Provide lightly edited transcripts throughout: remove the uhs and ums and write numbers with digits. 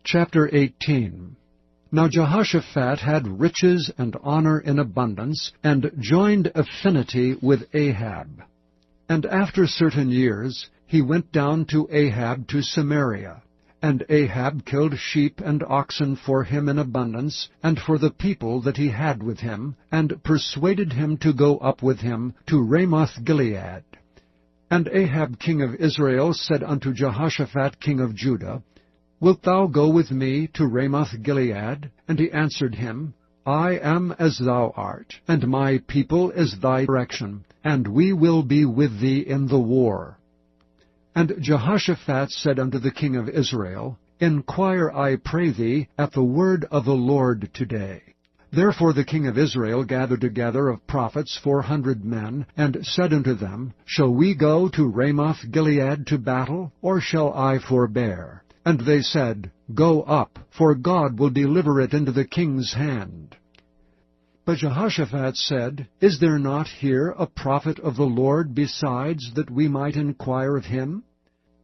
Chapter 18. Now Jehoshaphat had riches and honor in abundance, and joined affinity with Ahab. And after certain years he went down to Ahab to Samaria. And Ahab killed sheep and oxen for him in abundance, and for the people that he had with him, and persuaded him to go up with him to Ramoth-Gilead. And Ahab king of Israel said unto Jehoshaphat king of Judah, Wilt thou go with me to Ramoth-Gilead? And he answered him, I am as thou art, and my people as thy direction, and we will be with thee in the war. And Jehoshaphat said unto the king of Israel, Inquire, I pray thee, at the word of the Lord today. Therefore the king of Israel gathered together of prophets 400 men, and said unto them, Shall we go to Ramoth-Gilead to battle, or shall I forbear? And they said, Go up, for God will deliver it into the king's hand. But Jehoshaphat said, Is there not here a prophet of the Lord besides, that we might inquire of him?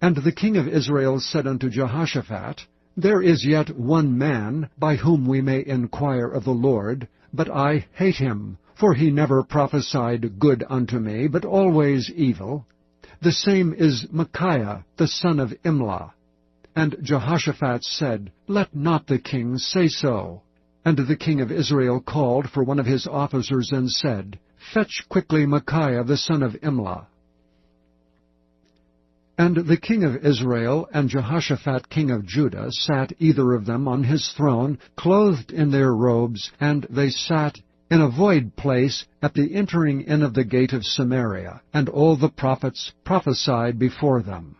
And the king of Israel said unto Jehoshaphat, There is yet one man, by whom we may inquire of the Lord, but I hate him, for he never prophesied good unto me, but always evil. The same is Micaiah, the son of Imlah. And Jehoshaphat said, Let not the king say so. And the king of Israel called for one of his officers, and said, Fetch quickly Micaiah the son of Imlah. And the king of Israel and Jehoshaphat king of Judah sat either of them on his throne, clothed in their robes, and they sat in a void place at the entering in of the gate of Samaria, and all the prophets prophesied before them.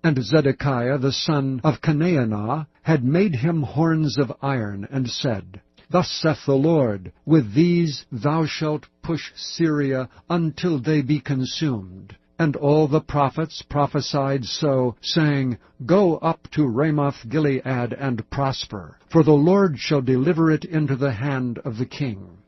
And Zedekiah the son of Chenaanah had made him horns of iron, and said, Thus saith the Lord, With these thou shalt push Syria until they be consumed. And all the prophets prophesied so, saying, Go up to Ramoth-Gilead and prosper, for the Lord shall deliver it into the hand of the king.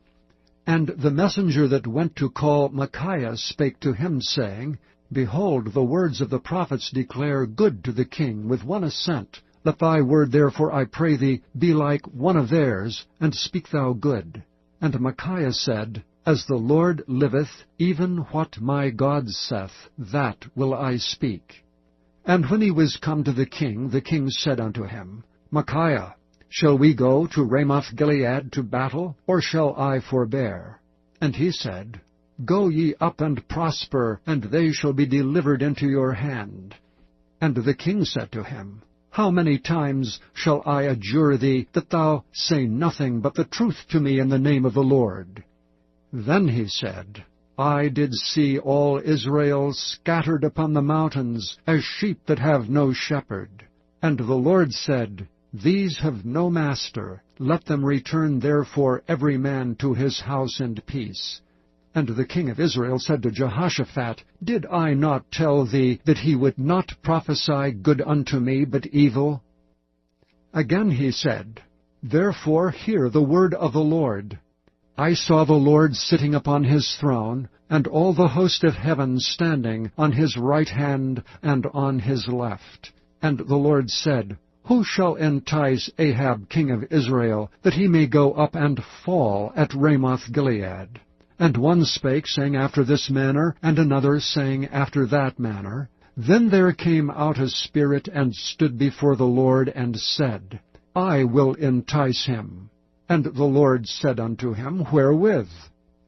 And the messenger that went to call Micaiah spake to him, saying, Behold, the words of the prophets declare good to the king with one assent. Let thy word therefore, I pray thee, be like one of theirs, and speak thou good. And Micaiah said, As the Lord liveth, even what my God saith, that will I speak. And when he was come to the king said unto him, Micaiah, shall we go to Ramoth-Gilead to battle, or shall I forbear? And he said, Go ye up and prosper, and they shall be delivered into your hand. And the king said to him, How many times shall I adjure thee, that thou say nothing but the truth to me in the name of the Lord? Then he said, I did see all Israel scattered upon the mountains, as sheep that have no shepherd. And the Lord said, These have no master, let them return therefore every man to his house in peace. And the king of Israel said to Jehoshaphat, Did I not tell thee that he would not prophesy good unto me, but evil? Again he said, Therefore hear the word of the Lord. I saw the Lord sitting upon his throne, and all the host of heaven standing on his right hand and on his left. And the Lord said, Who shall entice Ahab king of Israel, that he may go up and fall at Ramoth-Gilead? And one spake, saying after this manner, and another saying after that manner. Then there came out a spirit, and stood before the Lord, and said, I will entice him. And the Lord said unto him, Wherewith?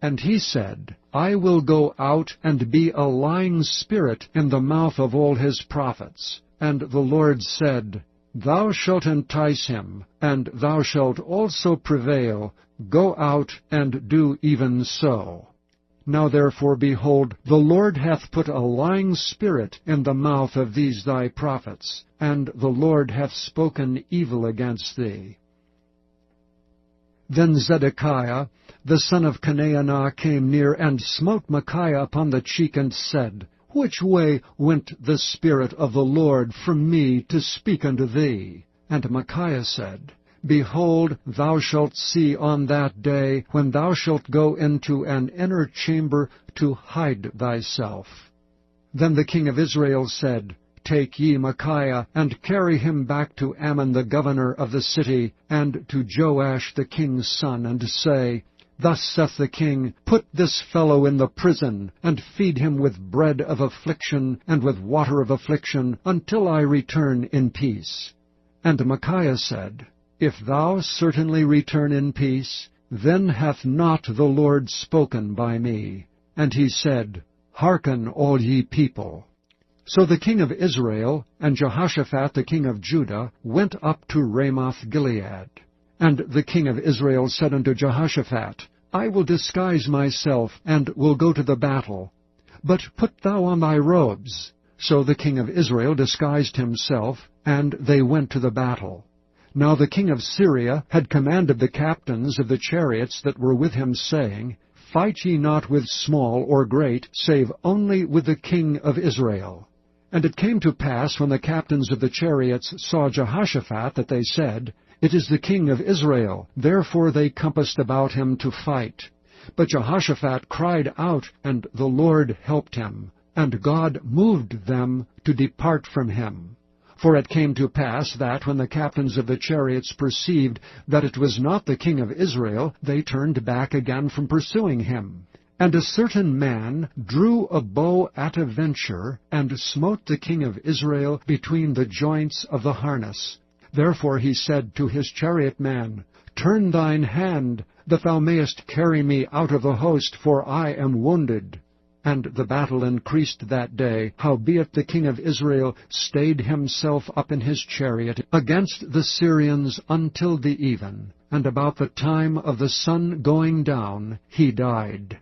And he said, I will go out and be a lying spirit in the mouth of all his prophets. And the Lord said, Thou shalt entice him, and thou shalt also prevail. Go out and do even so. Now therefore, behold, the Lord hath put a lying spirit in the mouth of these thy prophets, and the Lord hath spoken evil against thee. Then Zedekiah the son of Chenaanah came near, and smote Micaiah upon the cheek, and said, Which way went the Spirit of the Lord from me to speak unto thee? And Micaiah said, Behold, thou shalt see on that day, when thou shalt go into an inner chamber to hide thyself. Then the king of Israel said, take ye Micaiah, and carry him back to Ammon the governor of the city, and to Joash the king's son, and say, Thus saith the king, Put this fellow in the prison, and feed him with bread of affliction, and with water of affliction, until I return in peace. And Micaiah said, If thou certainly return in peace, then hath not the Lord spoken by me. And he said, Hearken, all ye people. So the king of Israel and Jehoshaphat the king of Judah went up to Ramoth-Gilead. And the king of Israel said unto Jehoshaphat, I will disguise myself, and will go to the battle. But put thou on thy robes. So the king of Israel disguised himself, and they went to the battle. Now the king of Syria had commanded the captains of the chariots that were with him, saying, Fight ye not with small or great, save only with the king of Israel. And it came to pass, when the captains of the chariots saw Jehoshaphat, that they said, It is the king of Israel. Therefore they compassed about him to fight. But Jehoshaphat cried out, and the Lord helped him, and God moved them to depart from him. For it came to pass that, when the captains of the chariots perceived that it was not the king of Israel, they turned back again from pursuing him. And a certain man drew a bow at a venture, and smote the king of Israel between the joints of the harness. Therefore he said to his chariot man, Turn thine hand, that thou mayest carry me out of the host, for I am wounded. And the battle increased that day, howbeit the king of Israel stayed himself up in his chariot against the Syrians until the even. And about the time of the sun going down he died.